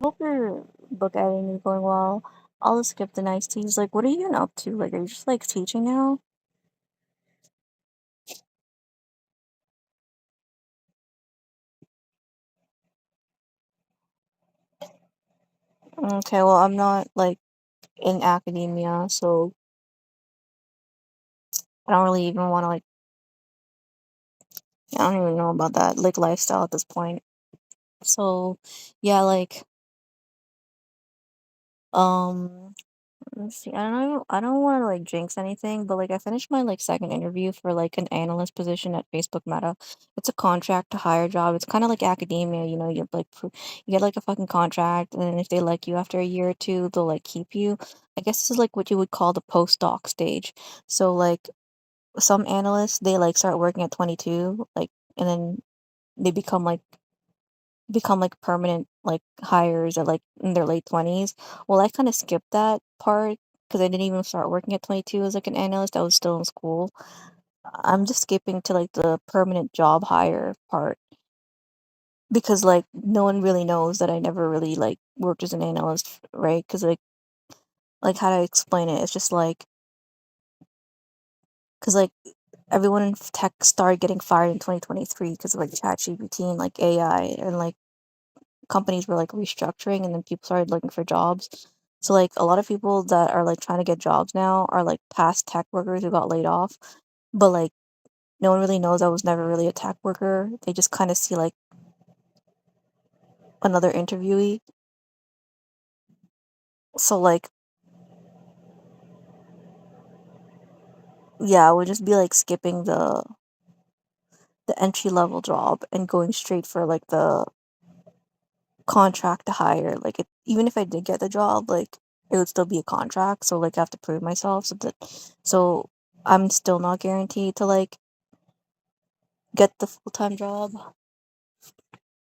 Hope your book editing is going well. I'll just skip the nice teas. Like, what are you even up to? Like, are you just like teaching now? Okay, well, I'm not like in academia, so I don't really even want to like. I don't even know about that like lifestyle at this point. So, yeah, like, um, let's see. I don't know. I don't want to like jinx anything, but like I finished my like second interview for like an analyst position at Facebook Meta. It's a contract to hire job. It's kind of like academia, you know. You have, like you get like a fucking contract, and then if they like you after a year or two, they'll like keep you. I guess this is like what you would call the postdoc stage. So like some analysts, they like start working at 22, like, and then they become like permanent like hires at like in their late 20s. Well, I kind of skipped that part because I didn't even start working at 22 as like an analyst. I was still in school. I'm just skipping to like the permanent job hire part because like no one really knows that I never really like worked as an analyst, right? Because like how to explain it? It's just like because like everyone in tech started getting fired in 2023 because of like ChatGPT and like AI and like companies were like restructuring and then people started looking for jobs. So like a lot of people that are like trying to get jobs now are like past tech workers who got laid off. But like no one really knows I was never really a tech worker. They just kind of see like another interviewee. So like yeah, I would just be like skipping the entry level job and going straight for like the contract to hire. Like even if I did get the job, like it would still be a contract. So like I have to prove myself. So I'm still not guaranteed to like get the full time job.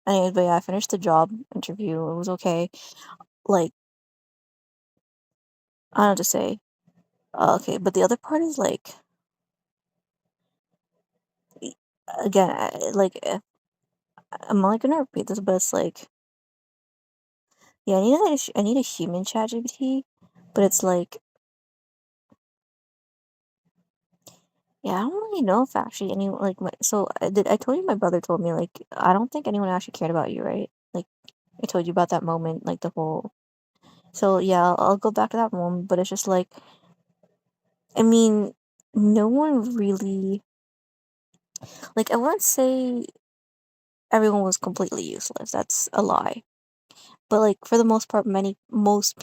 Anyways, but yeah, I finished the job interview. It was okay. Like I don't know what to say. Okay, but the other part is like again, I'm only gonna repeat this, but it's like yeah, I need a human chat GPT, but it's like yeah, I don't really know if actually anyone like I told you my brother told me like I don't think anyone actually cared about you, right? Like I told you about that moment, like the whole. So yeah, I'll go back to that moment, but it's just like I mean, no one really like I wouldn't say everyone was completely useless. That's a lie. But like for the most part, most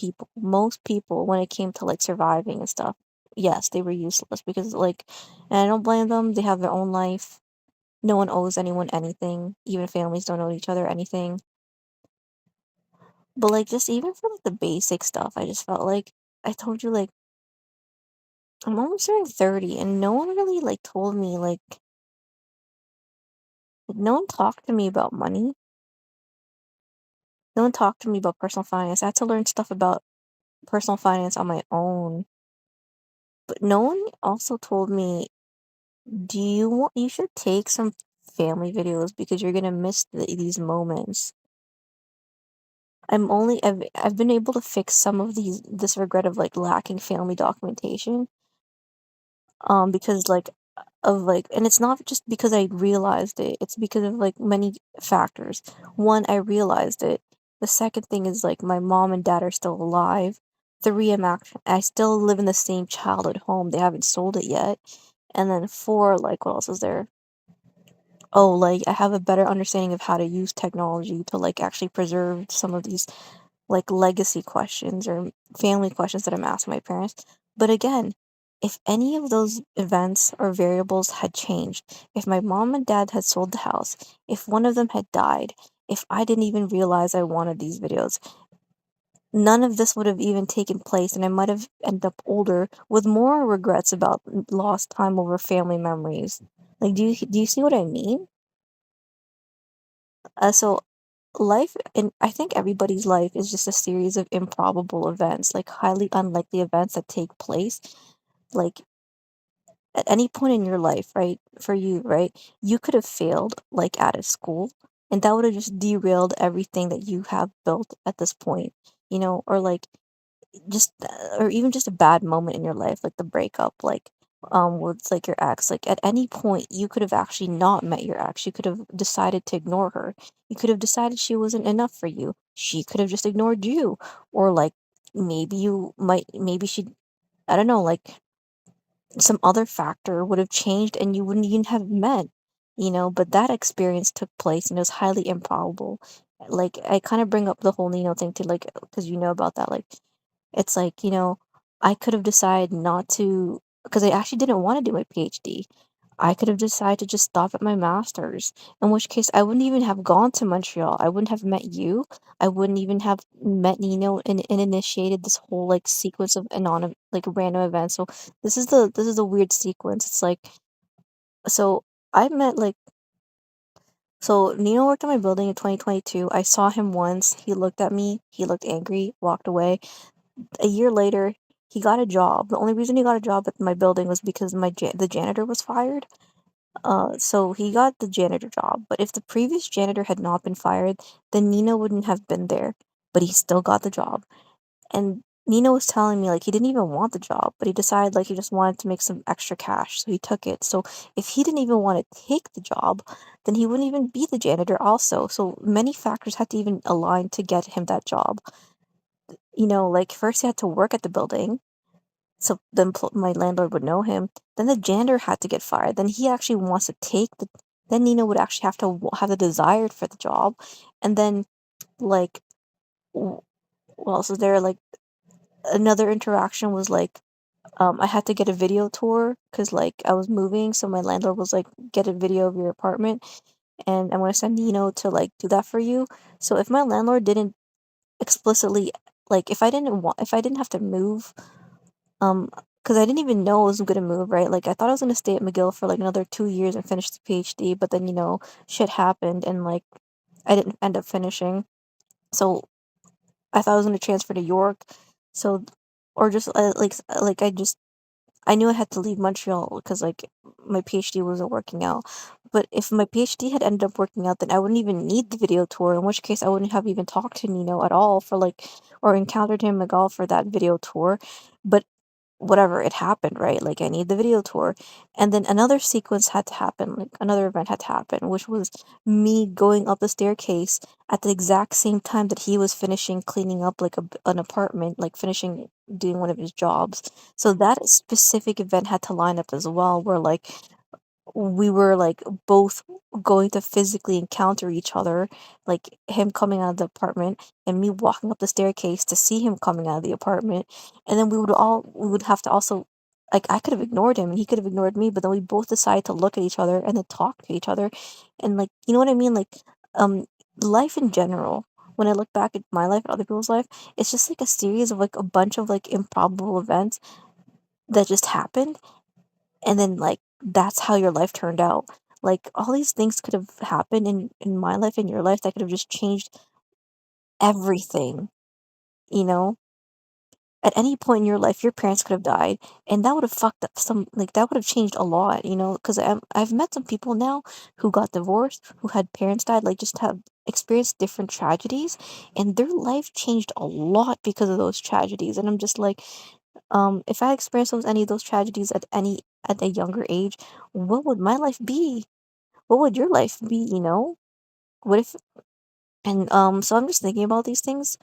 people when it came to like surviving and stuff, yes, they were useless because like and I don't blame them. They have their own life. No one owes anyone anything. Even families don't owe each other anything. But like just even for like the basic stuff, I just felt like I told you like I'm almost turning 30 and no one really like told me like no one talked to me about money. No one talked to me about personal finance. I had to learn stuff about personal finance on my own. But no one also told me, you should take some family videos because you're gonna miss these moments. I've been able to fix some of this regret of like lacking family documentation because like of like and it's not just because I realized it, it's because of like many factors. One, I realized it. The second thing is like my mom and dad are still alive. Three, I still live in the same childhood home. They haven't sold it yet. And then four, like what else is there? Oh, like I have a better understanding of how to use technology to like actually preserve some of these like legacy questions or family questions that I'm asking my parents. But again, if any of those events or variables had changed, if my mom and dad had sold the house, if one of them had died, if I didn't even realize I wanted these videos, none of this would have even taken place, and I might have ended up older with more regrets about lost time over family memories. Like, do you see what I mean? So life and I think everybody's life is just a series of improbable events, like highly unlikely events that take place. Like at any point in your life, right? For you, right? You could have failed like at a school. and that would have just derailed everything that you have built at this point, or like just or even just a bad moment in your life, like the breakup, like with like your ex. Like at any point you could have actually not met your ex. You could have decided to ignore her. You could have decided she wasn't enough for you. She could have just ignored you. Or like maybe she, I don't know, like some other factor would have changed and you wouldn't even have met, but that experience took place and it was highly improbable. Like I kind of bring up the whole Nino thing to, like, because you know about that, like it's like, I could have decided not to, because I actually didn't want to do my PhD. I could have decided to just stop at my master's, in which case I wouldn't even have gone to Montreal. I wouldn't have met you. I wouldn't even have met Nino and initiated this whole like sequence of anonymous, like random events. So this is the weird sequence. It's like, so I met like so Nino worked on my building in 2022. I saw him once. He looked at me. He looked angry, walked away. A year later, he got a job. The only reason he got a job at my building was because the janitor was fired. So he got the janitor job. But if the previous janitor had not been fired, then Nino wouldn't have been there. But he still got the job. And Nino was telling me like he didn't even want the job, but he decided like he just wanted to make some extra cash, so he took it. So if he didn't even want to take the job, then he wouldn't even be the janitor also. So many factors had to even align to get him that job. Like first he had to work at the building, so then my landlord would know him. Then the janitor had to get fired. Then he actually wants to take the. Then Nina would actually have to have the desire for the job, and then like, what else was there? Like another interaction was like, I had to get a video tour because like I was moving, so my landlord was like, get a video of your apartment, and I'm gonna send Nino to like do that for you. So if my landlord didn't explicitly, like, if I didn't have to move, because I didn't even know I was gonna move, right? Like I thought I was gonna stay at McGill for like another 2 years and finish the PhD, but then shit happened and like I didn't end up finishing. So I thought I was gonna transfer to York, so or just like I knew I had to leave Montreal because like my PhD wasn't working out. But if my PhD had ended up working out, then I wouldn't even need the video tour, in which case I wouldn't have even talked to Nino at all for like, or encountered him at all for that video tour. But whatever, it happened, right? Like I need the video tour. And then another sequence had to happen, like another event had to happen, which was me going up the staircase at the exact same time that he was finishing cleaning up like an apartment, like finishing doing one of his jobs. So that specific event had to line up as well, where like we were like both going to physically encounter each other, like him coming out of the apartment and me walking up the staircase to see him coming out of the apartment. And then we would have to also, like, I could have ignored him and he could have ignored me, but then we both decided to look at each other and then talk to each other. And like, you know what I mean? Like, um life in general, when I look back at my life and other people's life, it's just like a series of like a bunch of like improbable events that just happened, and then like that's how your life turned out. Like all these things could have happened in my life and your life that could have just changed everything, you know? At any point in your life your parents could have died, and that would have fucked up some, like that would have changed a lot, because I've met some people now who got divorced, who had parents died, like just have experienced different tragedies, and their life changed a lot because of those tragedies. And I'm just like, if I experienced any of those tragedies at a younger age, what would my life be? What would your life be, What if and so I'm just thinking about these things.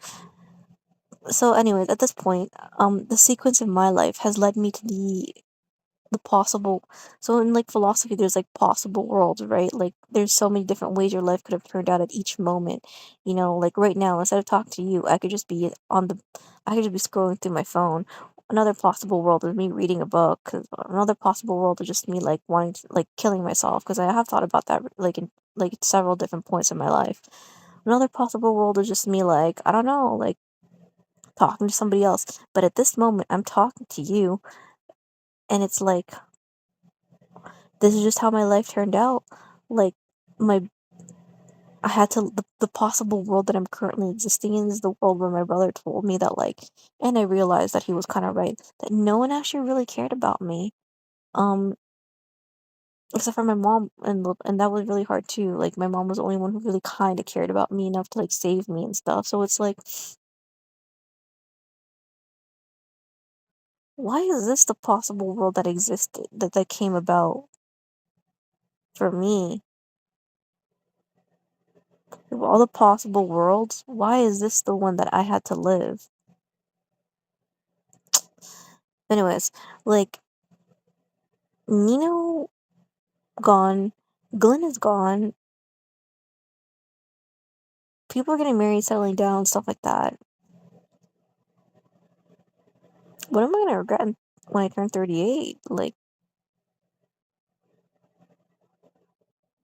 So anyways, at this point, the sequence of my life has led me to the possible, so in like philosophy there's like possible worlds, right? Like there's so many different ways your life could have turned out at each moment. Like right now, instead of talking to you, I could just be scrolling through my phone. Another possible world is me reading a book. 'Cause another possible world is just me like wanting to, like killing myself, because I have thought about that like in like several different points in my life. Another possible world is just me like, I don't know, like talking to somebody else. But at this moment I'm talking to you, and it's like, this is just how my life turned out. Like, my I had to the possible world that I'm currently existing in is the world where my brother told me that, like, and I realized that he was kind of right, that no one actually really cared about me. Um except for my mom, and that was really hard too. Like my mom was the only one who really kind of cared about me enough to like save me and stuff. So it's like, why is this the possible world that existed that came about for me? Of all the possible worlds, why is this the one that I had to live? Anyways, like Nino gone, Glenn is gone. People are getting married, settling down, stuff like that. What am I gonna regret when I turn 38? Like,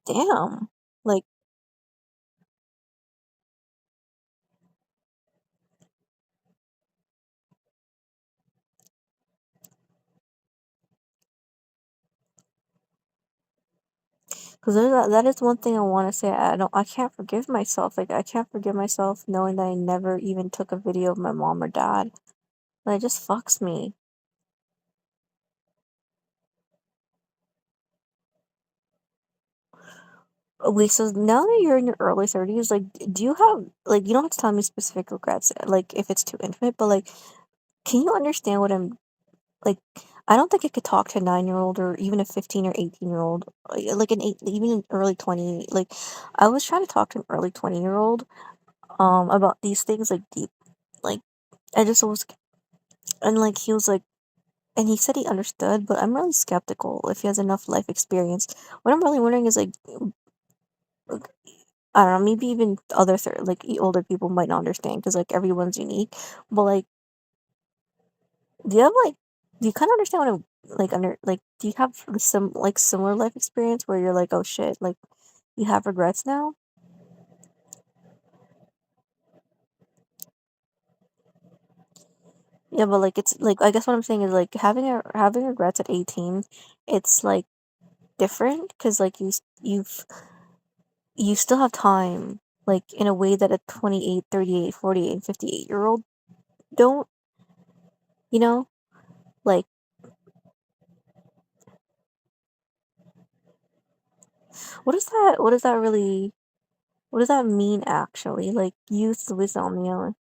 damn. Like, because that is one thing I want to say. I can't forgive myself. Like, I can't forgive myself knowing that I never even took a video of my mom or dad. Like, it just fucks me. Wait, so now that you're in your early 30s, like, do you have, like, you don't have to tell me specific regrets, like, if it's too intimate, but, like, can you understand what I'm, like, I don't think I could talk to a 9-year-old or even a 15 or 18-year-old, like, even an early 20, like, I was trying to talk to an early 20-year-old, about these things, like, deep, like, I just was, and, like, he was, like, and he said he understood, but I'm really skeptical if he has enough life experience. What I'm really wondering is, like, I don't know, maybe even other older people might not understand because like everyone's unique. But like, do you have like, do you kind of understand what I'm like under like? Do you have similar life experience where you're like, oh shit, like you have regrets now? Yeah, but like it's like I guess what I'm saying is like having regrets at 18, it's like different because like you still have time like in a way that a 28, 38, 48, 58-year-old don't, you know? Like what does that really what does that mean actually? Like youth wisdom, you know,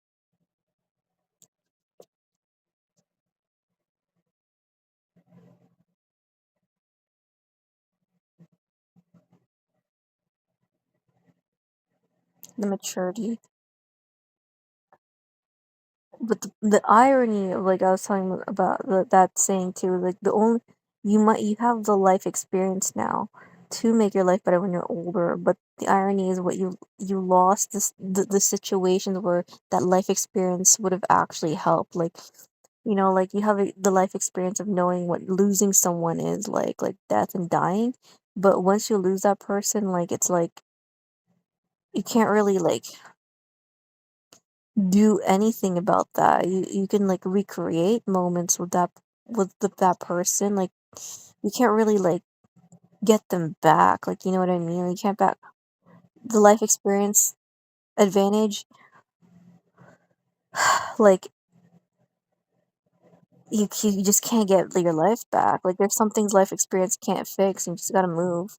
the maturity. But the irony of like I was talking about that saying too, like the only you have the life experience now to make your life better when you're older, but the irony is what you lost the situations where that life experience would have actually helped. Like you know, like you have the life experience of knowing what losing someone is like death and dying. But once you lose that person, like it's like you can't really like do anything about that. You can like recreate moments with that person. Like you can't really like get them back. Like you know what I mean? You can't back the life experience advantage. Like you just can't get your life back. Like there's some things life experience can't fix, and you just gotta move.